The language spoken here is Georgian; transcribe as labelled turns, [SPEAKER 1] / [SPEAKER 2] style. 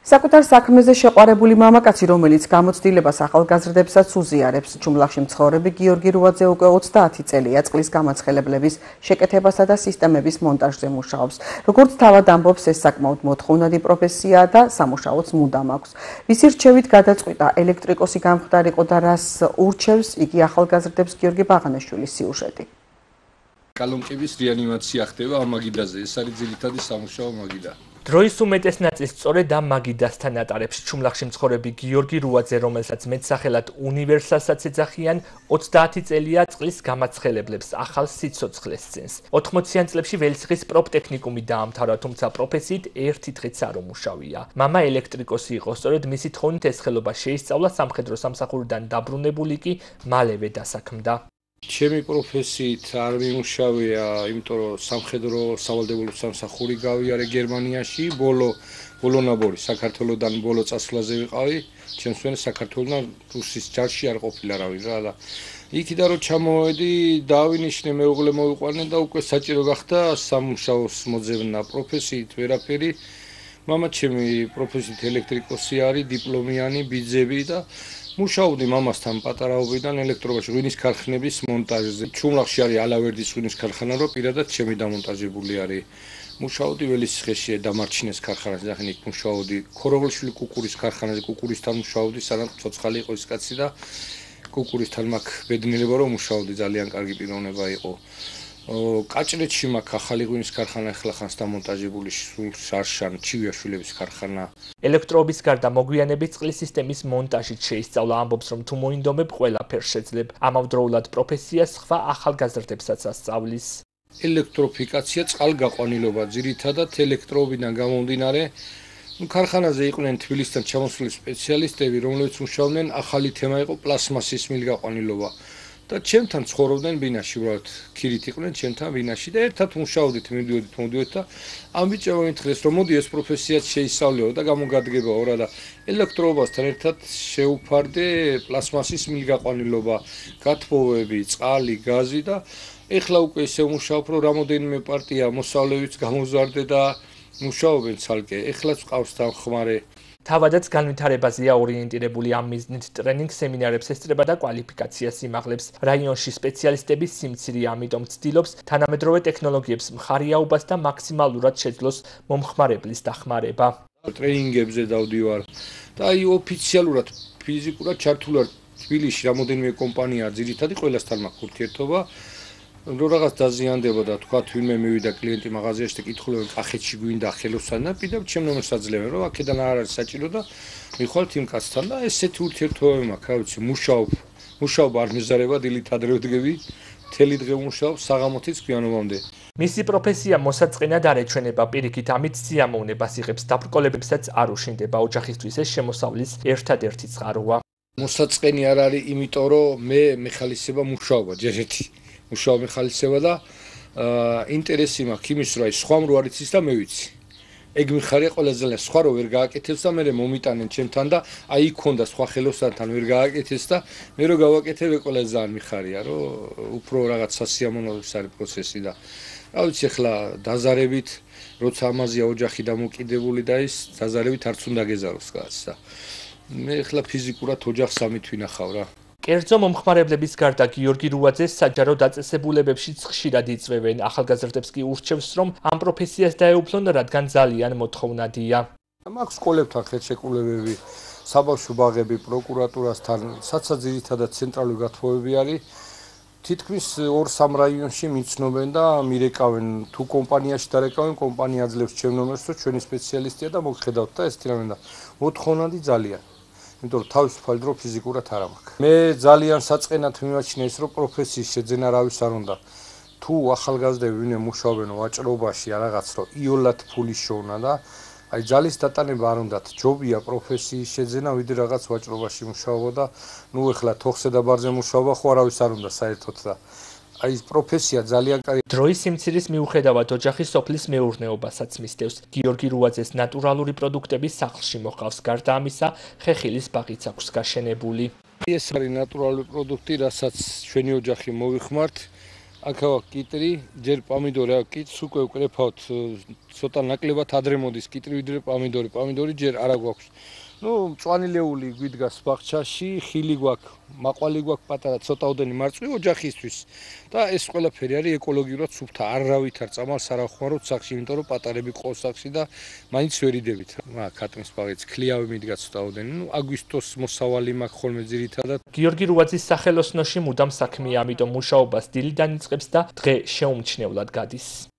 [SPEAKER 1] საკუთარ საქმეზე შეყვარებული მამაკაცი, რომელიც გამოცდილებას ახალგაზრდებსაც უზიარებს, ჯუმლახში მცხოვრები გიორგი რუაძე უკვე 30 წელია წყლის გამაცხელებლების შეკეთებასა და სისტემების მონტაჟზე მუშაობს. როგორც თავად ამბობს, ეს საკმაოდ მოთხოვნადი პროფესიაა და სამუშაოც მუდამ აქვს. Მისი რჩევით გადაწყვიტა ელექტრიკოსი გამხდარიყო და რას ურჩევს, იგი ახალგაზრდებს გიორგი ბაღანაშვილის სიუჟეტი.
[SPEAKER 2] კალონკების რეანიმაცია ხდება ამ მაგიდაზე, ეს არის ძირითადი სამუშაო მაგიდა.
[SPEAKER 3] დროის უმეტეს ნაწილს სწორედ ამ მაგიდასთან ატარებს ჯუმლახში მცხოვრები გიორგი რუაძე, რომელსაც მეტსახელად უნივერსალსაც ეძახიან, 30 წელია წყლის გამაცხელებლებს ახალ სიცოცხლეს წინს. 80-იან წლებში ველციხის პროფტექნიკუმი დაამთავრა, თუმცა პროფესიით ერთი დღეც არ უმუშავია. მამა ელექტრიკოსი იყო, სწორედ მისი თხოვნით ეს ხელობა შეისწავლა, სამხედრო სამსახურიდან დაბრუნებული კი მალევე დასაქმდა.
[SPEAKER 2] ჩემი პროფესიით არ მიმუშავია, იმიტომ რომ სამხედრო სავალდებულო სამსახური გავიარე გერმანიაში, ბოლო ნაბორი საქართველოსდან ბოლო წასვლაზე ვიყავი, ჩემს მენე საქართველოსდან რუსის ჯარში არ ყოფილა რავი რა და იქიდან რომ ჩამოვედი, დავინიშნე, მეუღლე მოვიყვანე და უკვე საჭირო გახდა სამუშაოს მოძებნა. პროფესიით ვერაფერი, მამა ჩემი პროფესიით ელექტრიკოსი არის, დიპლომიანი, ბიძები და მუშაობდი მამასთან პატარაობიდან ელექტრობაში ღვინის ქარხნების მონტაჟზე. ჯუმლახში არის ალავერდის ღვინის ქარხანა, რომ პირადად ჩემი დამონტაჟებული არის. მუშაობდი ველისიხეში დამარჩინეს ქარხანაზე, ახლა იქ მუშაობდი. ქოროღლიშვილის კუკურის ქარხანაზე, კუკურისთან მუშაობდი, სანამ ცოცხალი იყო ის კაცი და კუკურისთან მაქვს ბედნიერება, რომ მუშაობდი, ძალიან კარგი პიროვნება იყო. კაჭრეთში მაქვს ახალი ღვინის ქარხანა, ახლა ხანს დამონტაჟებული, შარშან ჩივიაშვილების ქარხანა.
[SPEAKER 3] ელექტროობის გარდა მოგვიანებით წყლის სისტემის მონტაჟით შეისწავლა, ამბობს, რომ თუ მოინდომებ, ყველაფერს შეძლებ. ამავდროულად პროფესიას სხვა ახალგაზრდებსაც ასწავლის.
[SPEAKER 2] ელექტროფიკაცია, წყალგაყვანილობა, ძირითადად ელექტროობიდან გამომდინარე, ქარხანაზე იყვნენ თბილისიდან ჩამოსული სპეციალისტები, რომლებიც მუშაობდნენ, ახალი თემა იყო პლასმასის მილგაყვანილობა. და ჩემთან ცხოვრობდნენ ბინაში, უბრალოდ ქირით იყვნენ ჩემთან ბინაში და ერთად მუშაობდით, მივდიოდით და ამ ბიჭებმა მითხრეს, რომ მოდი ეს პროფესიაც შეისწავლეო და გამოგადგებაო რა და ელექტროობასთან ერთად შეუფარდე პლასმასის მილგაყვანილობა, გათბოვები, წყალი, გაზი და ეხლა უკვე ისე მუშაობ, რომ რამოდენიმე პარტია მოსავლევიც გამოზარდე და მუშაობენ ცალკე. ეხლაც ყავს დამხმარე.
[SPEAKER 3] თავადაც განვითარებაზეა ორიენტირებული, ამ მიზნით ტრენინგ სემინარებს ესწრება და კვალიფიკაციას იმაღლებს. რაიონში სპეციალისტების სიმცირეა, ამიტომ ცდილობს თანამედროვე ტექნოლოგიებს მხარიაობას და მაქსიმალურად შეძლოს მომხმარებლის დახმარება.
[SPEAKER 2] ტრენინგებზე დავდივარ და აი ოფიციალურად ფიზიკურად ჩართულ ვარ თბილისში, რამოდენიმე კომპანია ძირითადი ყველასთან მაქვს ურთიერთობა. რომ რაღაც დაზიანდება და თქვა ვინმე მივიდა კლიენტი მაღაზიაში და კითხულობენ კახეთში გვინდა ხელოსანი და პირდაპირ ჩემ ნომერს აძლევენ, რომ აქედან არ არის საჭირო და მიხვალთ იმ კაცთან და ესეთი ურთიერთობები მაქვს, რა ვიცი, მუშაობ არ მეზარება, დილით ადრე ვდგები, მთელი დღე მუშაობ, საღამოთიც გვიანობამდე.
[SPEAKER 3] მისი პროფესია მოსაწყენად არ ეჩვენება, პირიქით ამით სიამოვნებას იღებს, დაბრკოლებებსაც არ უშინდება, ოჯახისთვის ეს შემოსავლის ერთადერთი წყაროა.
[SPEAKER 2] მოსაწყენი არ არის, იმიტომ რომ მე მეხალისება მუშაობა, ჯერ ერთი მუშაობა მეხალისება და ინტერესი მაქვს იმის, რომ აი სხვამ რო არ იცის და მე ვიცი. ეგ მიხარია ყველაზე ძალიან, სხვა რო ვერ გააკეთებს და მე მომიტანენ ჩემთან და აი იქ ქონდა სხვა ხელოსანთან ვერ გააკეთეს და მე რო გავაკეთებ, ეგ ყველაზე ძალიან მიხარია, რომ უფრო რაღაც სასიამოვნოების არის პროცესი და რა ვიცი, ახლა დაზარებით, როცა ამაზეა ოჯახი დამოკიდებული და ის დაზარებით არც უნდა გეზაროს კაცს და მე ახლა ფიზიკურად ოჯახს ამით ვინახავ რა.
[SPEAKER 3] კერძო მომხმარებლების გარდა გიორგი რუაძეს საჯარო დაწესებულებებშიც ხშირად იწვევენ. ახალგაზრდებს კი ურჩევს, რომ ამ პროფესიას დაეუფლონ, რადგან ძალიან მოთხოვნადია.
[SPEAKER 2] მაქვს სკოლებთან ხელშეკრულებები, საბავშვო ბაღები, პროკურატურასთან, საცა ძირითადად ცენტრალური გათხოვები არის. თითქმის 2-3 რაიონში მიცნობენ და მირეკავენ, თუ კომპანიაში დარეკავენ, კომპანია აძლევს ჩემ ნომერს, რომ ჩვენი სპეციალისტია და მოგხედავთ და ეს თირამენ და მოთხოვნადი ძალიან. იმიტომ რომ თავისუფალი დრო ფიზიკურად არ მაქვს. მე ძალიან საწყენად მიმაჩნია ის, რომ პროფესიის შეძენა რავის არ უნდა. თუ ახალგაზრდები ვინმე მუშაობენ ვაჭრობაში რაღაც, რომ იოლად ფული შოვნა და აი ძალის დატანება არ უნდათ. ჯობია პროფესიის შეძენა, ვიდრე რაღაც ვაჭრობაში მუშაობა და ნუ ეხლა თოხზე და ბარზე მუშაობა ხო არავის არ უნდა საერთოდ და აი ეს პროფესია ძალიან კარგი.
[SPEAKER 3] დროის სიმცირის მიუხედავად ოჯახი სოფლის მეურნეობასაც მისდევს. გიორგი რუაძეს ნატურალური პროდუქტების სახლში მოყავს, გარდა ამისა, ხეხილის ბაღიც აქვს გაშენებული.
[SPEAKER 2] ეს არის ნატურალური პროდუქტი, რასაც ჩვენი ოჯახი მოვიხმართ. აქ კიტრი, ჯერ პომიდორი, აქ კიტს უკვე ვკრეფავთ, ცოტა ნაკლებად ადრე მოდის კიტრი ვიდრე პომიდორი. პომიდორი ჯერ არა გვაქვს. მწვანილეული გვიდგას ბაღჩაში, ხილი გვაქვს, მაყვალი გვაქვს პატარა, ცოტაოდენი მარწყვი ოჯახისთვის. და ეს ყველაფერი არის ეკოლოგიურად სუფთა. არ რავითარ წამალს არ ახმაროთ სახში, იმიტომ რომ პატარები ყავს სახში და მაინც ვერიდებით. ქატმის ბაღიც ქლიავი მიდგა ცოტაოდენი. აგვისტოს მოსავალი მაქვს ხოლმე ძირითადად.
[SPEAKER 3] გიორგი რუაძის სახელოსნოში მუდამ საქმეა, ამიტომ მუშაობას დილიდან იწყებს და დღე შეუმჩნევლად გადის.